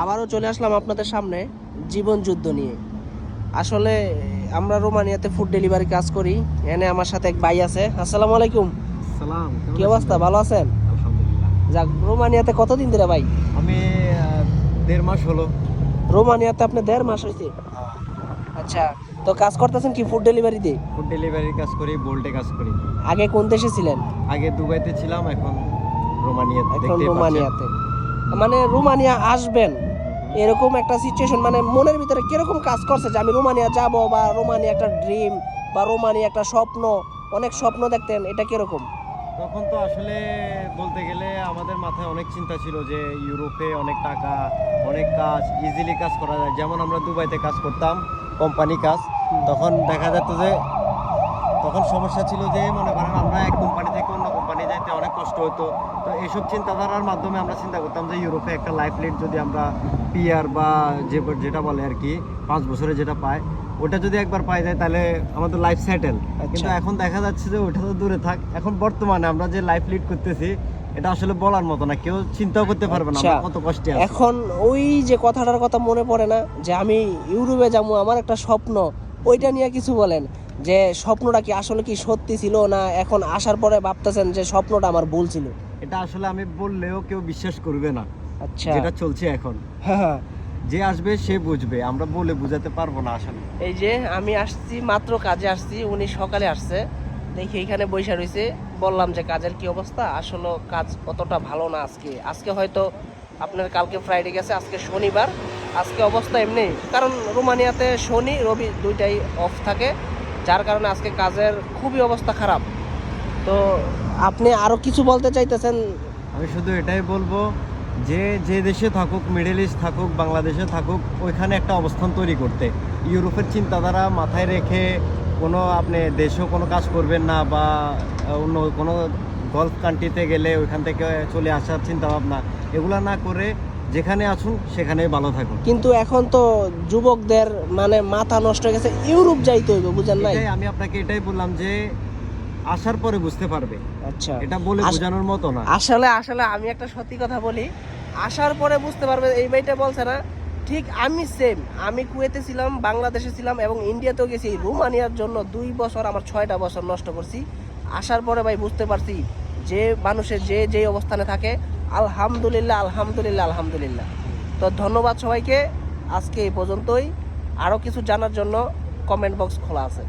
আবারও চলে আসলাম আপনাদের সামনে জীবন যুদ্ধ নিয়ে। আসলে আমরা রোমানিয়াতে ফুড ডেলিভারি কাজ করি। এনে আমার সাথে এক ভাই আছে। আসসালামু আলাইকুম। সালাম, কি অবস্থা, ভালো আছেন? আলহামদুলিল্লাহ। যাক, রোমানিয়াতে কতদিন ধরে ভাই? আমি 1.5 মাস হলো। রোমানিয়াতে আপনি 1.5 মাস হয়েছে? আচ্ছা, তো কাজ করতেছেন কি ফুড ডেলিভারিতে? ফুড ডেলিভারির কাজ করি, বোল্টে কাজ করি। আগে কোন দেশে ছিলেন? আগে দুবাইতে ছিলাম, এখন রোমানিয়াতে। এখন দেখতেই পাচ্ছেন। রোমানিয়াতে। মানে রোমানিয়া আসবেন এরকম একটা সিচুয়েশন, মানে মনের ভিতরে কিরকম কাজ করছে যে আমি রোমানিয়া যাব, বা রোমানিয়া একটা ড্রিম, বা রোমানিয়া একটা স্বপ্ন, অনেক স্বপ্ন দেখতেন, এটা কিরকম? তখন তো আসলে বলতে গেলে আমাদের মাথায় অনেক চিন্তা ছিল যে ইউরোপে অনেক টাকা, অনেক কাজ, ইজিলি কাজ করা যায়। যেমন আমরা দুবাইতে কাজ করতাম, কোম্পানি কাজ। তখন দেখা যেত যে তখন সমস্যা ছিল যে মনে করেন আমরা এক কোম্পানি থেকে অন্য কোম্পানি যাইতে অনেক কষ্ট হতো। তো এইসব চিন্তাধারার মাধ্যমে আমরা চিন্তা করতাম যে ইউরোপে একটা লাইফ লিড যদি আমরা পিআর বা যেটা বলে আর কি 5 বছরে যেটা পায়, ওটা যদি একবার পাই যায় তাহলে আমাদের লাইফ সেটেল। কিন্তু এখন দেখা যাচ্ছে যে ওটা তো দূরে থাক, এখন বর্তমানে আমরা যে লাইফ লিড করতেছি এটা আসলে বলার মতো না, কেউ চিন্তাও করতে পারবে না আমরা কত কষ্টে আছি। এখন ওই যে কথাটার কথা মনে পড়ে না যে আমি ইউরোপে যাবো, আমার একটা স্বপ্ন, ওইটা নিয়ে কিছু বলেন যে স্বপ্নটা কি আসলে কি সত্যি ছিল, না এখন আসার পরে ভাবতেছেন যে স্বপ্নটা আমার ভুল ছিল? এটা আসলে আমি বললেও কেউ বিশ্বাস করবে না। আচ্ছা, যেটা চলছে এখন, হ্যাঁ, যে আসবে সে বুঝবে, আমরা বলে বুঝাতে পারবো না আসলে। এই যে আমি আসছি, মাত্র কাজে আসছি, উনি সকালে আসছে, দেখি এইখানে বসে রয়েছে। বললাম যে কাজের কি অবস্থা, আসলে কাজ অতটা ভালো না আজকে। আজকে হয়তো আপনার কালকে ফ্রাইডে গেছে, আজকে শনিবার, আজকে অবস্থা এমনি, কারণ রোমানিয়াতে শনি রবি দুইটাই অফ থাকে, যার কারণে আজকে কাজের খুবই অবস্থা খারাপ। তো আপনি আরো কিছু বলতে চাইতেছেন? আমি শুধু এটাই বলবো যে যে দেশে থাকুক, মিডল ইস্ট থাকুক, বাংলাদেশে থাকুক, ওইখানে একটা অবস্থান তৈরি করতে। ইউরোপের চিন্তাধারা মাথায় রেখে কোনো আপনি দেশেও কোনো কাজ করবেন না, বা অন্য কোনো গলফ কান্ট্রিতে গেলে ওইখান থেকে চলে আসার চিন্তাভাবনা, এগুলো না করে যেখানে আসুন সেখানেই ভালো থাকুন। কিন্তু এখন তো যুবকদের মানে মাথা নষ্ট হয়ে গেছে, ইউরোপ যাইতে হইবে, বুঝেন নাই? আমি আপনাকে এটাই বললাম যে আসার পরে বুঝতে পারবে। আচ্ছা, এটা বলে বোঝানোর মতো না। আসলে আসলে আমি একটা সত্যি কথা বলি, আসার পরে বুঝতে পারবে, এই ভাইটা বলছে না, ঠিক আমি সেম। আমি কুয়েতে ছিলাম, বাংলাদেশে ছিলাম, এবং ইন্ডিয়াতেও গেছি। রোমানিয়ার জন্য 2 বছর, আমার 6টা বছর নষ্ট করছি। আসার পরে ভাই বুঝতে পারছি যে মানুষের যে যেই অবস্থানে থাকে, আলহামদুলিল্লাহ, আলহামদুলিল্লাহ, আলহামদুলিল্লাহ। তো ধন্যবাদ সবাইকে, আজকে এই পর্যন্তই। আরও কিছু জানার জন্য কমেন্ট বক্স খোলা আছে।